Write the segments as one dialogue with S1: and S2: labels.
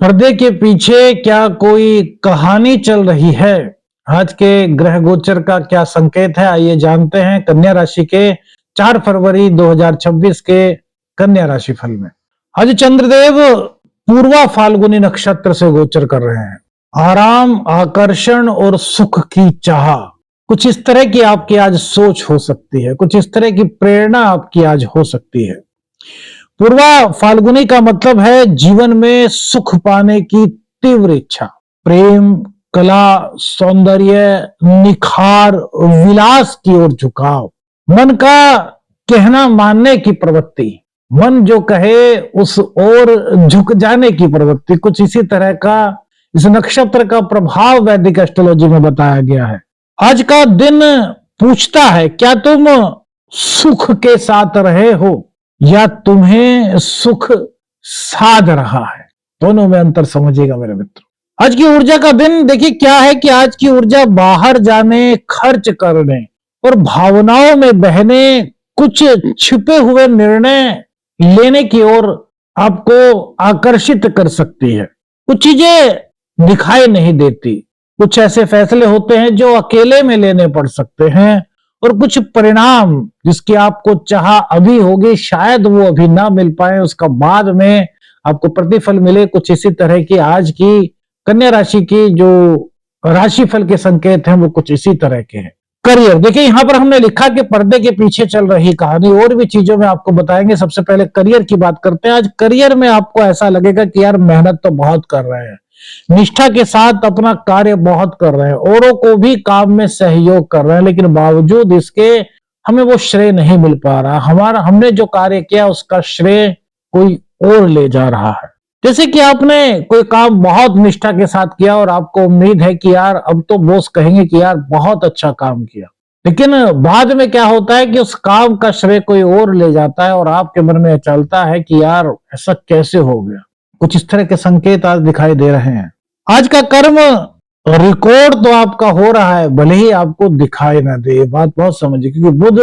S1: पर्दे के पीछे क्या कोई कहानी चल रही है? आज के ग्रह गोचर का क्या संकेत है? आइए जानते हैं कन्या राशि के 4 फरवरी 2026 के कन्या राशि फल में। आज चंद्रदेव पूर्वा फाल्गुनी नक्षत्र से गोचर कर रहे हैं। आराम, आकर्षण और सुख की चाह, कुछ इस तरह की आपकी आज सोच हो सकती है, कुछ इस तरह की प्रेरणा आपकी आज हो सकती है। पूर्वा फाल्गुनी का मतलब है जीवन में सुख पाने की तीव्र इच्छा, प्रेम, कला, सौंदर्य, निखार, विलास की ओर झुकाव, मन का कहना मानने की प्रवृत्ति, मन जो कहे उस ओर झुक जाने की प्रवृत्ति, कुछ इसी तरह का इस नक्षत्र का प्रभाव वैदिक एस्ट्रोलॉजी में बताया गया है। आज का दिन पूछता है, क्या तुम सुख के साथ रहे हो या तुम्हें सुख साध रहा है? दोनों में अंतर समझिएगा मेरे मित्रों। आज की ऊर्जा का दिन देखिए क्या है कि आज की ऊर्जा बाहर जाने, खर्च करने और भावनाओं में बहने, कुछ छिपे हुए निर्णय लेने की ओर आपको आकर्षित कर सकती है। कुछ चीजें दिखाई नहीं देती, कुछ ऐसे फैसले होते हैं जो अकेले में लेने पड़ सकते हैं, और कुछ परिणाम जिसकी आपको चाह अभी होगी, शायद वो अभी ना मिल पाए, उसका बाद में आपको प्रतिफल मिले। कुछ इसी तरह की आज की कन्या राशि की जो राशिफल के संकेत हैं वो कुछ इसी तरह के हैं। करियर देखिए, यहां पर हमने लिखा कि पर्दे के पीछे चल रही कहानी, और भी चीजों में आपको बताएंगे। सबसे पहले करियर की बात करते हैं। आज करियर में आपको ऐसा लगेगा कि यार मेहनत तो बहुत कर रहे हैं, निष्ठा के साथ अपना कार्य बहुत कर रहे हैं, औरों को भी काम में सहयोग कर रहे हैं, लेकिन बावजूद इसके हमें वो श्रेय नहीं मिल पा रहा। हमने जो कार्य किया उसका श्रेय कोई और ले जा रहा है। जैसे कि आपने कोई काम बहुत निष्ठा के साथ किया और आपको उम्मीद है कि यार अब तो बॉस कहेंगे कि यार बहुत अच्छा काम किया, लेकिन बाद में क्या होता है कि उस काम का श्रेय कोई और ले जाता है और आपके मन में चलता है कि यार ऐसा कैसे हो गया। कुछ इस तरह के संकेत आज दिखाई दे रहे हैं। आज का कर्म रिकॉर्ड तो आपका हो रहा है, भले ही आपको दिखाई ना दे। बात बहुत समझिए, क्योंकि बुध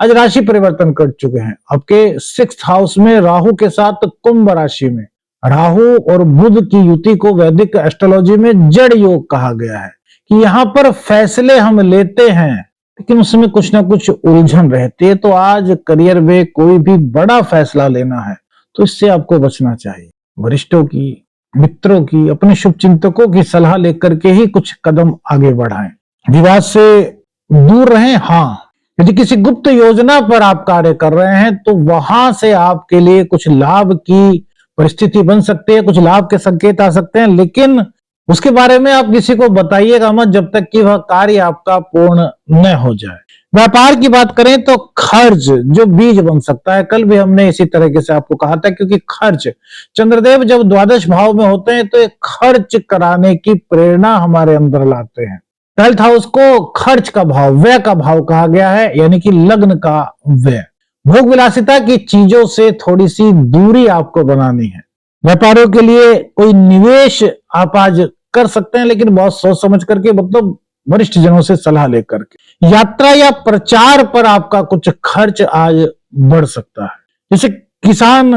S1: आज राशि परिवर्तन कर चुके हैं। आपके 6th हाउस में राहु के साथ कुंभ राशि में। राहु और बुध की युति को वैदिक एस्ट्रोलॉजी में जड़ योग कहा गया है कि यहाँ पर फैसले हम लेते हैं लेकिन उसमें कुछ ना कुछ उलझन रहती है। तो आज करियर में कोई भी बड़ा फैसला लेना है तो इससे आपको बचना चाहिए। वरिष्ठों की, मित्रों की, अपने शुभचिंतकों की सलाह लेकर के ही कुछ कदम आगे बढ़ाएं। विवाद से दूर रहें। हाँ, यदि किसी गुप्त योजना पर आप कार्य कर रहे हैं तो वहां से आपके लिए कुछ लाभ की परिस्थिति बन सकती है, कुछ लाभ के संकेत आ सकते हैं, लेकिन उसके बारे में आप किसी को बताइएगा मत जब तक कि वह कार्य आपका पूर्ण न हो जाए। व्यापार की बात करें तो खर्च जो बीज बन सकता है, कल भी हमने इसी तरीके से आपको कहा था, क्योंकि खर्च, चंद्रदेव जब द्वादश भाव में होते हैं तो एक खर्च कराने की प्रेरणा हमारे अंदर लाते हैं। 12th हाउस को खर्च का भाव, व्यय का भाव कहा गया है, यानी कि लग्न का व्यय। भोग विलासिता की चीजों से थोड़ी सी दूरी आपको बनानी है। व्यापारों के लिए कोई निवेश आप आज कर सकते हैं, लेकिन बहुत सोच समझ करके, मतलब वरिष्ठ जनों से सलाह लेकर के। यात्रा या प्रचार पर आपका कुछ खर्च आज बढ़ सकता है। जैसे किसान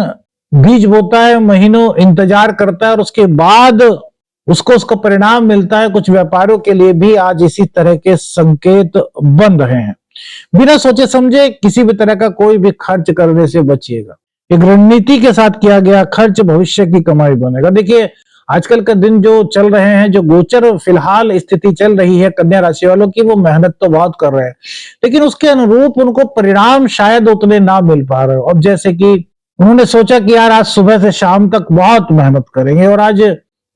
S1: बीज बोता है, महीनों इंतजार करता है और उसके बाद उसको उसका परिणाम मिलता है। कुछ व्यापारियों के लिए भी आज इसी तरह के संकेत बन रहे हैं। बिना सोचे समझे किसी भी तरह का कोई भी खर्च करने से बचिएगा। एक रणनीति के साथ किया गया खर्च भविष्य की कमाई बनेगा। देखिए, आजकल का दिन जो चल रहे हैं, जो गोचर फिलहाल स्थिति चल रही है कन्या राशि वालों की, वो मेहनत तो बहुत कर रहे हैं, लेकिन उसके अनुरूप उनको परिणाम शायद उतने ना मिल पा रहे हो। अब जैसे कि उन्होंने सोचा कि यार आज सुबह से शाम तक बहुत मेहनत करेंगे और आज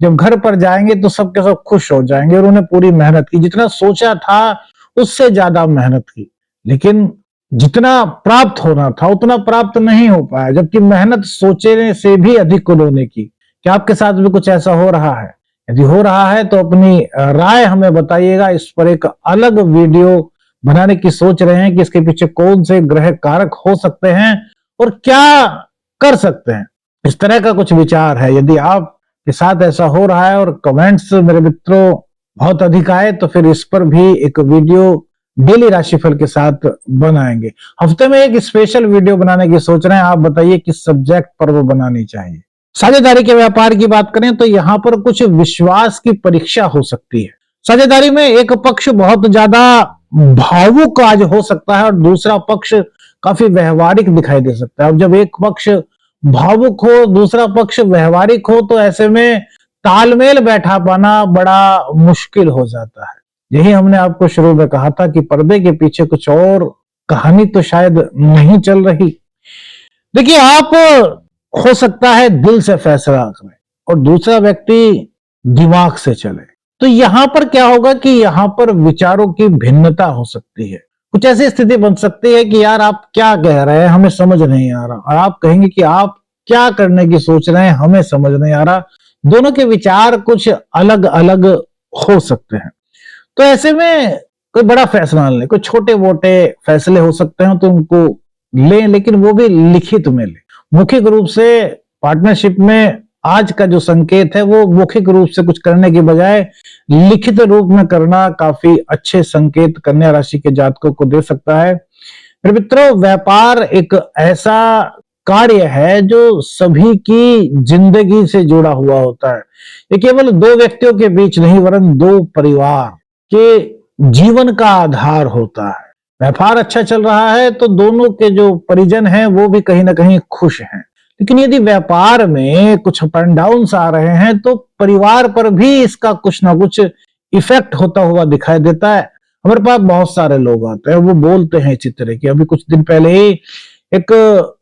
S1: जब घर पर जाएंगे तो सबके सब खुश हो जाएंगे, और उन्होंने पूरी मेहनत की, जितना सोचा था उससे ज्यादा मेहनत की, लेकिन जितना प्राप्त होना था उतना प्राप्त नहीं हो पाया, जबकि मेहनत सोचने से भी अधिक उन्होंने की। क्या आपके साथ भी कुछ ऐसा हो रहा है? यदि हो रहा है तो अपनी राय हमें बताइएगा। इस पर एक अलग वीडियो बनाने की सोच रहे हैं कि इसके पीछे कौन से ग्रह कारक हो सकते हैं और क्या कर सकते हैं, इस तरह का कुछ विचार है। यदि आप के साथ ऐसा हो रहा है और कमेंट्स मेरे मित्रों बहुत अधिक आए तो फिर इस पर भी एक वीडियो डेली राशिफल के साथ बनाएंगे। हफ्ते में एक स्पेशल वीडियो बनाने की सोच रहे हैं। आप बताइए किस सब्जेक्ट पर वो बनानी चाहिए। साझेदारी के व्यापार की बात करें तो यहां पर कुछ विश्वास की परीक्षा हो सकती है। साझेदारी में एक पक्ष बहुत ज्यादा भावुक आज हो सकता है और दूसरा पक्ष काफी व्यवहारिक दिखाई दे सकता है। अब जब एक पक्ष भावुक हो, दूसरा पक्ष व्यवहारिक हो, तो ऐसे में तालमेल बैठा पाना बड़ा मुश्किल हो जाता है। यही हमने आपको शुरू में कहा था कि पर्दे के पीछे कुछ और कहानी तो शायद नहीं चल रही। देखिए, आप हो सकता है दिल से फैसला करें और दूसरा व्यक्ति दिमाग से चले, तो यहां पर क्या होगा कि यहां पर विचारों की भिन्नता हो सकती है। कुछ ऐसी स्थिति बन सकती है कि यार आप क्या कह रहे हैं हमें समझ नहीं आ रहा, और आप कहेंगे कि आप क्या करने की सोच रहे हैं हमें समझ नहीं आ रहा। दोनों के विचार कुछ अलग अलग हो सकते हैं। तो ऐसे में कोई बड़ा फैसला न ले, कोई छोटे मोटे फैसले हो सकते हैं तो उनको लें, लेकिन वो भी लिखित में लें। मौखिक रूप से पार्टनरशिप में आज का जो संकेत है वो मौखिक रूप से कुछ करने की बजाय लिखित रूप में करना काफी अच्छे संकेत कन्या राशि के जातकों को दे सकता है। मेरे मित्रों, व्यापार एक ऐसा कार्य है जो सभी की जिंदगी से जुड़ा हुआ होता है। ये केवल दो व्यक्तियों के बीच नहीं वरन दो परिवार के जीवन का आधार होता है। व्यापार अच्छा चल रहा है तो दोनों के जो परिजन हैं वो भी कहीं ना कहीं खुश हैं। लेकिन यदि व्यापार में कुछ अप एंड डाउन आ रहे हैं तो परिवार पर भी इसका कुछ ना कुछ इफेक्ट होता हुआ दिखाई देता है। हमारे पास बहुत सारे लोग आते हैं, वो बोलते हैं इसी तरह की। अभी कुछ दिन पहले ही एक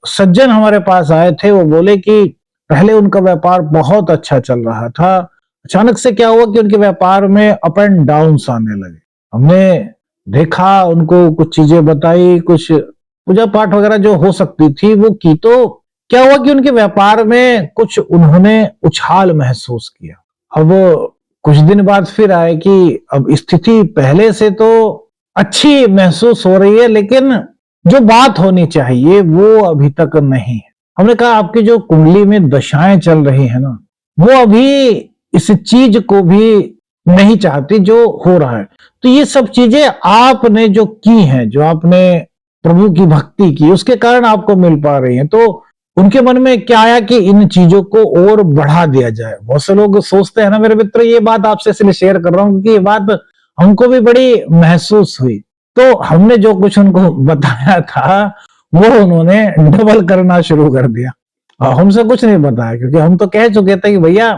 S1: सज्जन हमारे पास आए थे, वो बोले कि पहले उनका व्यापार बहुत अच्छा चल रहा था, अचानक से क्या हुआ कि उनके व्यापार में अप एंड डाउन आने लगे। हमने देखा, उनको कुछ चीजें बताई, कुछ पूजा पाठ वगैरह जो हो सकती थी वो की, तो क्या हुआ कि उनके व्यापार में कुछ उन्होंने उछाल महसूस किया। अब कुछ दिन बाद फिर आए कि अब स्थिति पहले से तो अच्छी महसूस हो रही है, लेकिन जो बात होनी चाहिए वो अभी तक नहीं है। हमने कहा आपकी जो कुंडली में दशाएं चल रही है ना, वो अभी इस चीज को भी नहीं चाहती जो हो रहा है। तो ये सब चीजें आपने जो की हैं, जो आपने प्रभु की भक्ति की, उसके कारण आपको मिल पा रही हैं। तो उनके मन में क्या आया कि इन चीजों को और बढ़ा दिया जाए। बहुत से लोग सोचते हैं ना मेरे मित्र, ये बात आपसे इसलिए शेयर कर रहा हूं क्योंकि ये बात हमको भी बड़ी महसूस हुई। तो हमने जो कुछ उनको बताया था वो उन्होंने डबल करना शुरू कर दिया। हमसे कुछ नहीं बताया क्योंकि हम तो कह चुके थे कि भैया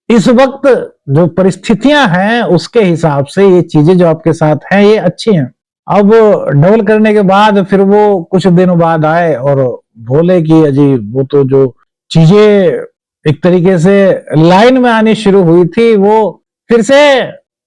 S1: इस वक्त जो परिस्थितियां हैं उसके हिसाब से ये चीजें जो आपके साथ हैं ये अच्छी हैं। अब डबल करने के बाद फिर वो कुछ दिनों बाद आए और बोले कि अजी वो तो जो चीजें एक तरीके से लाइन में आनी शुरू हुई थी वो फिर से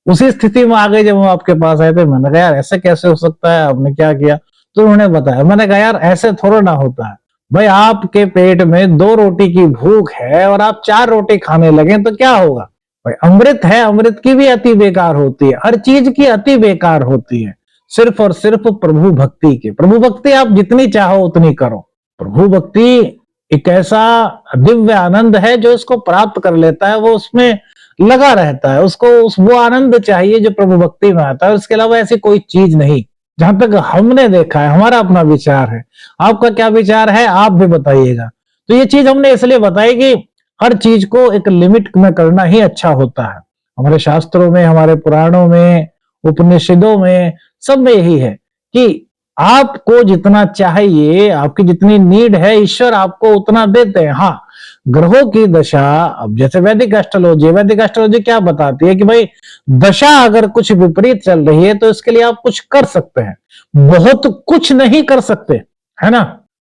S1: उसी स्थिति में आ गई जब वो आपके पास आए थे। मैंने कहा यार ऐसे कैसे हो सकता है, आपने क्या किया? तो उन्होंने बताया। मैंने कहा यार ऐसे थोड़ा ना होता है भाई, आपके पेट में 2 रोटी की भूख है और आप 4 रोटी खाने लगे तो क्या होगा भाई? अमृत है, अमृत की भी अति बेकार होती है, हर चीज की अति बेकार होती है। सिर्फ और सिर्फ प्रभु भक्ति की, प्रभु भक्ति आप जितनी चाहो उतनी करो। प्रभु भक्ति एक ऐसा दिव्य आनंद है जो इसको प्राप्त कर लेता है वो उसमें लगा रहता है, उसको वो आनंद चाहिए जो प्रभु भक्ति में आता है। उसके अलावा ऐसी कोई चीज नहीं, जहां तक हमने देखा है। हमारा अपना विचार है, आपका क्या विचार है आप भी बताइएगा। तो ये चीज हमने इसलिए बताई कि हर चीज को एक लिमिट में करना ही अच्छा होता है। हमारे शास्त्रों में, हमारे पुराणों में, उपनिषदों में, सब में यही है कि आपको जितना चाहिए, आपकी जितनी नीड है, ईश्वर आपको उतना देते हैं। हाँ, ग्रहों की दशा, अब जैसे वैदिक एस्ट्रोलॉजी क्या बताती है कि भाई दशा अगर कुछ विपरीत चल रही है तो इसके लिए आप कुछ कर सकते हैं, बहुत कुछ नहीं कर सकते, है ना।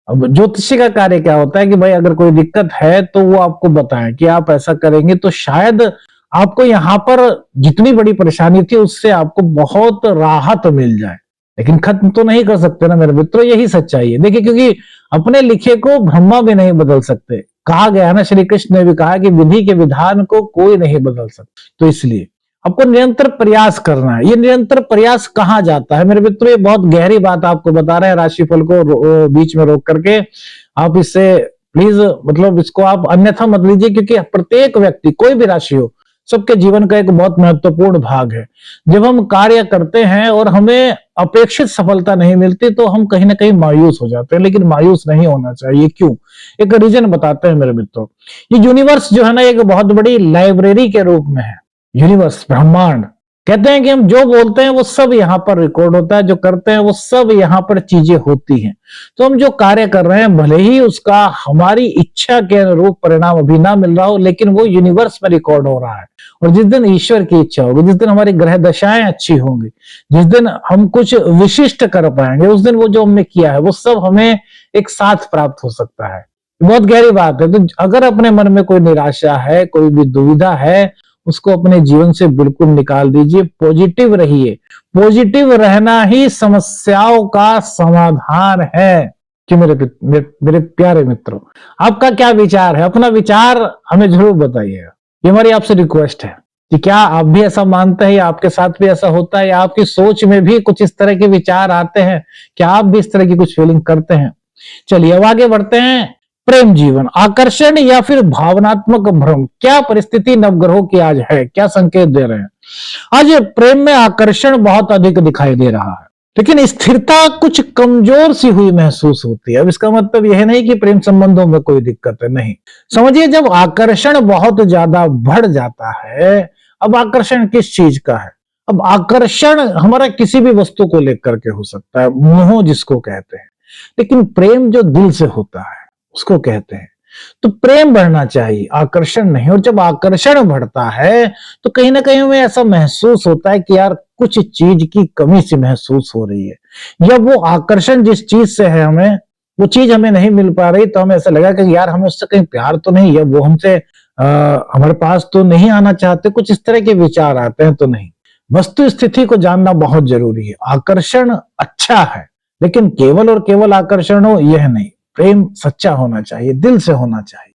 S1: अब ज्योतिषी का कार्य क्या होता है कि भाई अगर कोई दिक्कत है तो वो आपको बताएं कि आप ऐसा करेंगे तो शायद आपको यहां पर जितनी बड़ी परेशानी थी उससे आपको बहुत राहत मिल जाए, लेकिन खत्म तो नहीं कर सकते ना मेरे मित्रों। यही सच्चाई है। देखिए, क्योंकि अपने लिखे को ब्रह्मा भी नहीं बदल सकते। कहा गया है ना, श्री कृष्ण ने भी कहा कि विधि के विधान को कोई नहीं बदल सकता। तो इसलिए आपको निरंतर प्रयास करना है। ये निरंतर प्रयास कहाँ जाता है मेरे मित्रों? ये बहुत गहरी बात आपको बता रहे हैं, राशिफल को बीच में रोक करके। आप इससे प्लीज मतलब इसको आप अन्यथा मत लीजिए, क्योंकि प्रत्येक व्यक्ति, कोई भी राशि हो, सबके जीवन का एक बहुत महत्वपूर्ण भाग है। जब हम कार्य करते हैं और हमें अपेक्षित सफलता नहीं मिलती तो हम कहीं ना कहीं मायूस हो जाते हैं, लेकिन मायूस नहीं होना चाहिए। क्यों? एक रीजन बताते हैं मेरे मित्रों। ये यूनिवर्स जो है ना, एक बहुत बड़ी लाइब्रेरी के रूप में है। यूनिवर्स, ब्रह्मांड, कहते हैं कि हम जो बोलते हैं वो सब यहाँ पर रिकॉर्ड होता है, जो करते हैं वो सब यहाँ पर चीजें होती हैं। तो हम जो कार्य कर रहे हैं, भले ही उसका हमारी इच्छा के अनुरूप परिणाम अभी ना मिल रहा हो, लेकिन वो यूनिवर्स में रिकॉर्ड हो रहा है। और जिस दिन ईश्वर की इच्छा होगी, जिस दिन हमारी ग्रह दशाएं अच्छी होंगी, जिस दिन हम कुछ विशिष्ट कर पाएंगे, उस दिन वो जो हमने किया है वो सब हमें एक साथ प्राप्त हो सकता है। बहुत गहरी बात है। तो अगर अपने मन में कोई निराशा है, कोई भी दुविधा है, उसको अपने जीवन से बिल्कुल निकाल दीजिए। पॉजिटिव रहिए। पॉजिटिव रहना ही समस्याओं का समाधान है। कि मेरे प्यारे मित्रों, आपका क्या विचार है? अपना विचार हमें जरूर बताइएगा। ये हमारी आपसे रिक्वेस्ट है कि क्या आप भी ऐसा मानते हैं, या आपके साथ भी ऐसा होता है, या आपकी सोच में भी कुछ इस तरह के विचार आते हैं? क्या आप भी इस तरह की कुछ फीलिंग करते हैं? चलिए अब आगे बढ़ते हैं। प्रेम जीवन, आकर्षण या फिर भावनात्मक भ्रम, क्या परिस्थिति नवग्रहों की आज है? क्या संकेत दे रहे हैं? आज प्रेम में आकर्षण बहुत अधिक दिखाई दे रहा है, लेकिन स्थिरता कुछ कमजोर सी हुई महसूस होती है। अब इसका मतलब यह नहीं कि प्रेम संबंधों में कोई दिक्कत है, नहीं। समझिए, जब आकर्षण बहुत ज्यादा बढ़ जाता है, अब आकर्षण किस चीज का है? अब आकर्षण हमारा किसी भी वस्तु को लेकर के हो सकता है, मोह जिसको कहते हैं, लेकिन प्रेम जो दिल से होता है उसको कहते हैं। तो प्रेम बढ़ना चाहिए, आकर्षण नहीं। और जब आकर्षण बढ़ता है तो कहीं ना कहीं हमें ऐसा महसूस होता है कि यार कुछ चीज की कमी सी महसूस हो रही है, या वो आकर्षण जिस चीज से है, हमें वो चीज हमें नहीं मिल पा रही, तो हमें ऐसा लगा कि यार हमें उससे कहीं प्यार तो नहीं, या वो हमसे हमारे पास तो नहीं आना चाहते, कुछ इस तरह के विचार आते हैं। तो नहीं, वस्तु स्थिति को जानना बहुत जरूरी है। आकर्षण अच्छा है, लेकिन केवल और केवल आकर्षण हो यह नहीं। प्रेम सच्चा होना चाहिए, दिल से होना चाहिए।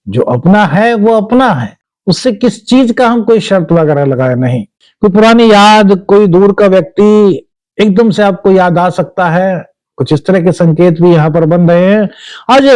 S1: जो अपना है वो अपना है, उससे किस चीज का हम कोई शर्त वगैरह लगाए नहीं। कोई पुरानी याद, कोई दूर का व्यक्ति एकदम से आपको याद आ सकता है। कुछ इस तरह के संकेत भी यहाँ पर बन रहे हैं। आज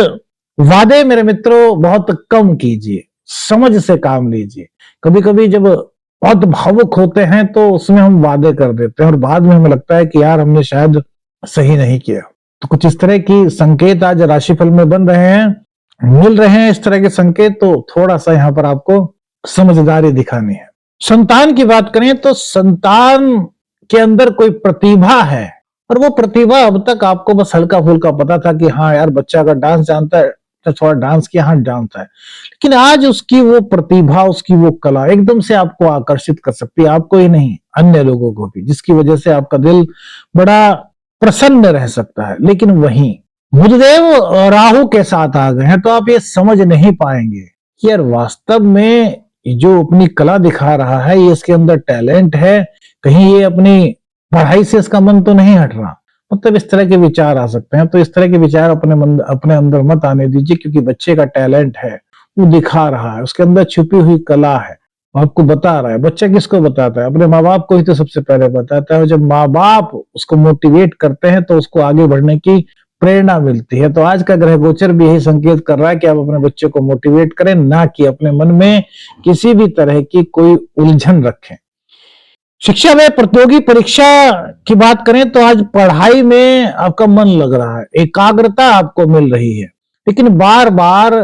S1: वादे मेरे मित्रों बहुत कम कीजिए, समझ से काम लीजिए। कभी कभी जब बहुत भावुक होते हैं तो उसमें हम वादे कर देते हैं और बाद में हमें लगता है कि यार हमने शायद सही नहीं किया। तो कुछ इस तरह की संकेत आज राशिफल में बन रहे हैं, मिल रहे हैं इस तरह के संकेत। तो थोड़ा सा यहाँ पर आपको समझदारी दिखानी है। संतान की बात करें तो संतान के अंदर कोई प्रतिभा है, और वो प्रतिभा अब तक आपको बस हल्का फुल्का पता था कि हाँ यार बच्चा अगर डांस जानता है तो थोड़ा डांस किया, हाँ जानता है। लेकिन आज उसकी वो प्रतिभा, उसकी वो कला एकदम से आपको आकर्षित कर सकती है, आपको ही नहीं अन्य लोगों को भी, जिसकी वजह से आपका दिल बड़ा प्रसन्न रह सकता है। लेकिन वहीं बुधदेव राहु के साथ आ गए हैं तो आप ये समझ नहीं पाएंगे कि यार वास्तव में जो अपनी कला दिखा रहा है, ये इसके अंदर टैलेंट है, कहीं ये अपनी पढ़ाई से इसका मन तो नहीं हट रहा। मतलब इस तरह के विचार आ सकते हैं। तो इस तरह के विचार अपने अंदर मत आने दीजिए, क्योंकि बच्चे का टैलेंट है, वो दिखा रहा है, उसके अंदर छुपी हुई कला है, आपको बता रहा है। बच्चा किसको बताता है? अपने माँ बाप को ही तो सबसे पहले बताता है। और जब माँ बाप उसको मोटिवेट करते हैं तो उसको आगे बढ़ने की प्रेरणा मिलती है। तो आज का ग्रह गोचर भी यही संकेत कर रहा है कि आप अपने बच्चे को मोटिवेट करें, ना कि अपने मन में किसी भी तरह की कोई उलझन रखें। शिक्षा में प्रतियोगी परीक्षा की बात करें तो आज पढ़ाई में आपका मन लग रहा है, एकाग्रता आपको मिल रही है, लेकिन बार बार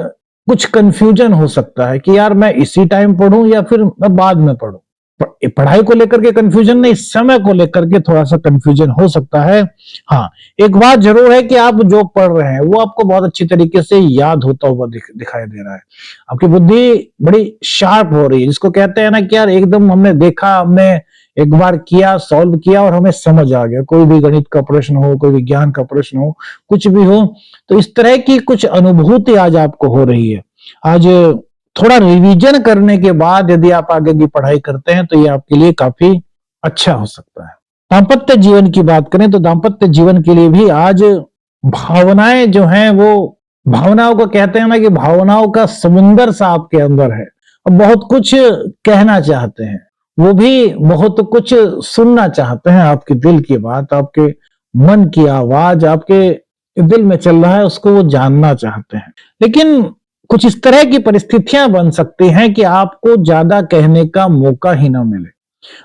S1: कुछ कंफ्यूजन हो सकता है कि यार मैं इसी टाइम पढ़ूं या फिर मैं बाद में पढ़ूं। पढ़ाई को लेकर के कंफ्यूजन नहीं, समय को लेकर के थोड़ा सा कंफ्यूजन हो सकता है। हाँ, एक बात जरूर है कि आप जो पढ़ रहे हैं वो आपको बहुत अच्छी तरीके से याद होता हुआ दिखाई दे रहा है। आपकी बुद्धि बड़ी शार्प हो रही है, जिसको कहते हैं ना कि यार एकदम हमने देखा, हमने एक बार किया, सॉल्व किया और हमें समझ आ गया। कोई भी गणित का प्रश्न हो, कोई विज्ञान का प्रश्न हो, कुछ भी हो, तो इस तरह की कुछ अनुभूति आज आपको हो रही है। आज थोड़ा रिवीजन करने के बाद यदि आप आगे की पढ़ाई करते हैं तो ये आपके लिए काफी अच्छा हो सकता है। दाम्पत्य जीवन की बात करें तो दाम्पत्य जीवन के लिए भी आज भावनाएं जो हैं, वो भावनाओं को कहते हैं ना कि भावनाओं का समुंदर सा आपके अंदर है, और बहुत कुछ कहना चाहते हैं, वो भी बहुत कुछ सुनना चाहते हैं। आपके दिल की बात, आपके मन की आवाज, आपके दिल में चल रहा है, उसको वो जानना चाहते हैं। लेकिन कुछ इस तरह की परिस्थितियां बन सकती हैं कि आपको ज्यादा कहने का मौका ही ना मिले।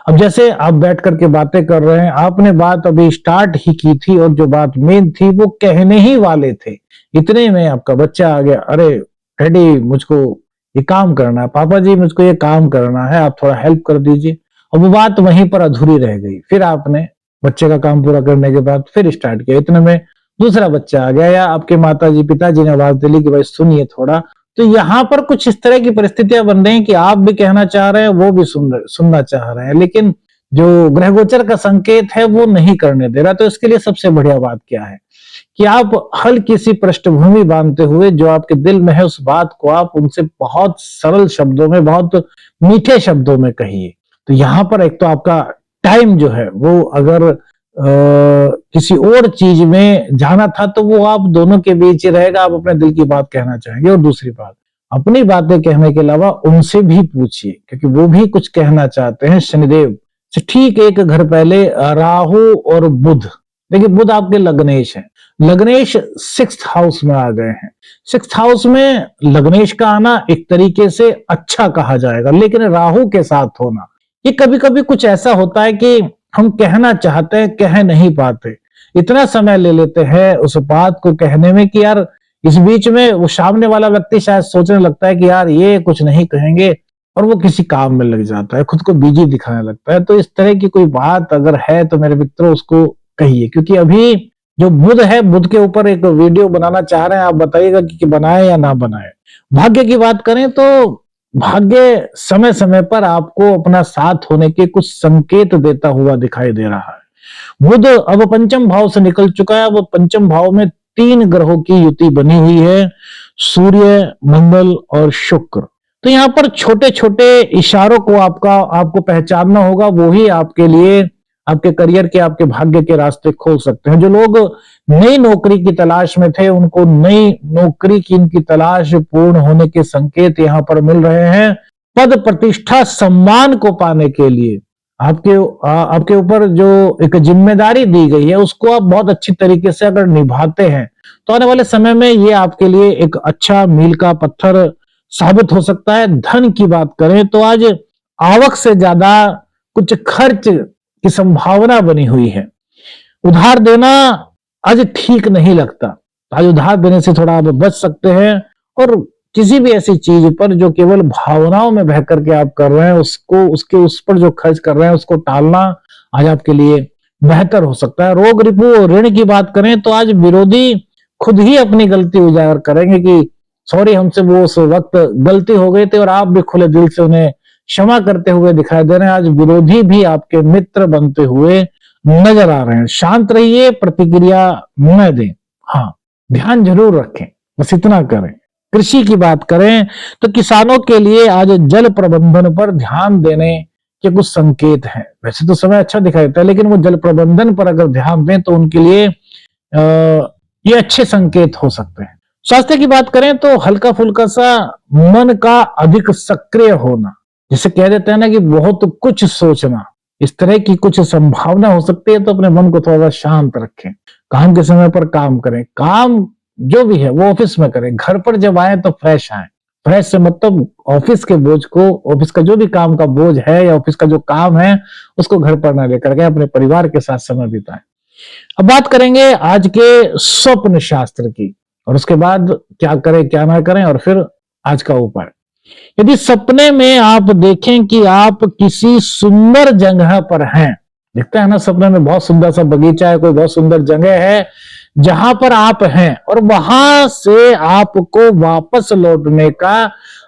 S1: अब जैसे आप बैठ करके बातें कर रहे हैं, आपने बात अभी स्टार्ट ही की थी और जो बात मेन थी वो कहने ही वाले थे, इतने में आपका बच्चा आ गया, अरे डैडी मुझको ये काम करना है, पापा जी मुझको ये काम करना है, आप थोड़ा हेल्प कर दीजिए। और वो बात वहीं पर अधूरी रह गई। फिर आपने बच्चे का काम पूरा करने के बाद फिर स्टार्ट किया, इतने में दूसरा बच्चा आ गया या आपके माता जी पिताजी ने आवाज दिली कि भाई सुनिए थोड़ा। तो यहाँ पर कुछ इस तरह की परिस्थितियां बन रही हैं कि आप भी कहना चाह रहे हैं, वो भी सुनना चाह रहे हैं, लेकिन जो ग्रह गोचर का संकेत है वो नहीं करने दे रहा। तो इसके लिए सबसे बढ़िया बात क्या है कि आप हल्की सी पृष्ठभूमि बांधते हुए जो आपके दिल में है उस बात को आप उनसे बहुत सरल शब्दों में, बहुत मीठे शब्दों में कहिए। तो यहाँ पर एक तो आपका टाइम जो है वो अगर किसी और चीज में जाना था तो वो आप दोनों के बीच ही रहेगा, आप अपने दिल की बात कहना चाहेंगे। और दूसरी बात, अपनी बातें कहने के अलावा उनसे भी पूछिए क्योंकि वो भी कुछ कहना चाहते हैं। शनिदेव से ठीक एक घर पहले राहु और बुध, देखिए बुध आपके लग्नेश है, लग्नेश 6th हाउस में आ गए हैं। 6th हाउस में लग्नेश का आना एक तरीके से अच्छा कहा जाएगा, लेकिन राहु के साथ होना ये कभी कभी कुछ ऐसा होता है कि हम कहना चाहते हैं, कह नहीं पाते, इतना समय ले लेते हैं उस बात को कहने में कि यार इस बीच में वो सामने वाला व्यक्ति शायद सोचने लगता है कि यार ये कुछ नहीं कहेंगे और वो किसी काम में लग जाता है, खुद को बिजी दिखाने लगता है। तो इस तरह की कोई बात अगर है तो मेरे मित्रों उसको कहिए, क्योंकि अभी जो बुध है, बुध के ऊपर एक वीडियो बनाना चाह रहे हैं, आप बताइएगा कि बनाए या ना बनाए। भाग्य की बात करें तो भाग्य समय समय पर आपको अपना साथ होने के कुछ संकेत देता हुआ दिखाई दे रहा है। बुध अब पंचम भाव से निकल चुका है, अब पंचम भाव में 3 ग्रहों की युति बनी हुई है, सूर्य, मंगल और शुक्र। तो यहाँ पर छोटे छोटे इशारों को आपको पहचानना होगा, वो ही आपके लिए आपके करियर के, आपके भाग्य के रास्ते खोल सकते हैं। जो लोग नई नौकरी की तलाश में थे उनको नई नौकरी की इनकी तलाश पूर्ण होने के संकेत यहाँ पर मिल रहे हैं। पद प्रतिष्ठा सम्मान को पाने के लिए आपके ऊपर जो एक जिम्मेदारी दी गई है उसको आप बहुत अच्छी तरीके से अगर निभाते हैं तो आने वाले समय में ये आपके लिए एक अच्छा मील का पत्थर साबित हो सकता है। धन की बात करें तो आज आवक से ज्यादा कुछ खर्च की संभावना बनी हुई है। उधार देना आज ठीक नहीं लगता, आज उधार देने से थोड़ा आप बच सकते हैं और किसी भी ऐसी चीज पर जो केवल भावनाओं में बह करके आप कर रहे हैं उस पर जो खर्च कर रहे हैं उसको टालना आज आपके लिए बेहतर हो सकता है। रोग, रिपू और ऋण की बात करें तो आज विरोधी खुद ही अपनी गलती उजागर करेंगे कि सॉरी हमसे वो उस वक्त गलती हो गई थी, और आप भी खुले दिल से उन्हें क्षमा करते हुए दिखाई दे रहे हैं। आज विरोधी भी आपके मित्र बनते हुए नजर आ रहे हैं। शांत रहिए, प्रतिक्रिया न दें, हाँ ध्यान जरूर रखें, बस इतना करें। कृषि की बात करें तो किसानों के लिए आज जल प्रबंधन पर ध्यान देने के कुछ संकेत हैं। वैसे तो समय अच्छा दिखाई देता है लेकिन वो जल प्रबंधन पर अगर ध्यान दें तो उनके लिए ये अच्छे संकेत हो सकते हैं। स्वास्थ्य की बात करें तो हल्का फुल्का सा मन का अधिक सक्रिय होना, जिसे कह देते हैं ना कि बहुत कुछ सोचना, इस तरह की कुछ संभावना हो सकती है। तो अपने मन को थोड़ा शांत रखें, काम के समय पर काम करें, काम जो भी है वो ऑफिस में करें, घर पर जब आए तो फ्रेश आए। फ्रेश से मतलब ऑफिस के बोझ को, ऑफिस का जो भी काम का बोझ है या ऑफिस का जो काम है उसको घर पर ना लेकर के अपने परिवार के साथ समय बिताएं। अब बात करेंगे आज के स्वप्न शास्त्र की, और उसके बाद क्या करें क्या ना करें, और फिर आज का उपाय। यदि सपने में आप देखें कि आप किसी सुंदर जगह पर हैं, दिखता है ना सपने में बहुत सुंदर सा बगीचा है, कोई बहुत सुंदर जगह है जहां पर आप हैं और वहां से आपको वापस लौटने का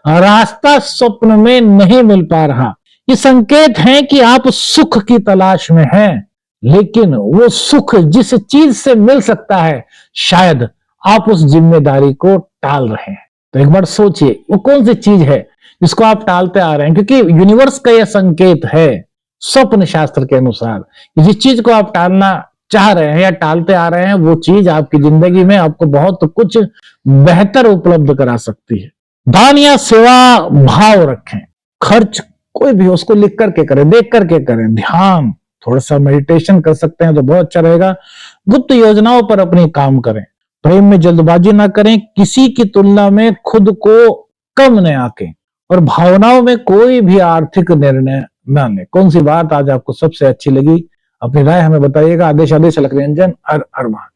S1: रास्ता स्वप्न में नहीं मिल पा रहा, ये संकेत है कि आप सुख की तलाश में हैं, लेकिन वो सुख जिस चीज से मिल सकता है शायद आप उस जिम्मेदारी को टाल रहे हैं। तो एक बार सोचिए वो कौन सी चीज है जिसको आप टालते आ रहे हैं, क्योंकि यूनिवर्स का यह संकेत है स्वप्न शास्त्र के अनुसार कि जिस चीज को आप टालना चाह रहे हैं या टालते आ रहे हैं वो चीज आपकी जिंदगी में आपको बहुत कुछ बेहतर उपलब्ध करा सकती है। दान या सेवा भाव रखें, खर्च कोई भी उसको लिख करके करें, देख करके करें, ध्यान थोड़ा सा मेडिटेशन कर सकते हैं तो बहुत अच्छा रहेगा। गुप्त योजनाओं पर अपनी काम करें, प्रेम में जल्दबाजी ना करें, किसी की तुलना में खुद को कम न आंकें और भावनाओं में कोई भी आर्थिक निर्णय ना लें। कौन सी बात आज आपको सबसे अच्छी लगी? अपनी राय हमें बताइएगा। आदेश आदेश अलख निरंजन, हर हर महादेव।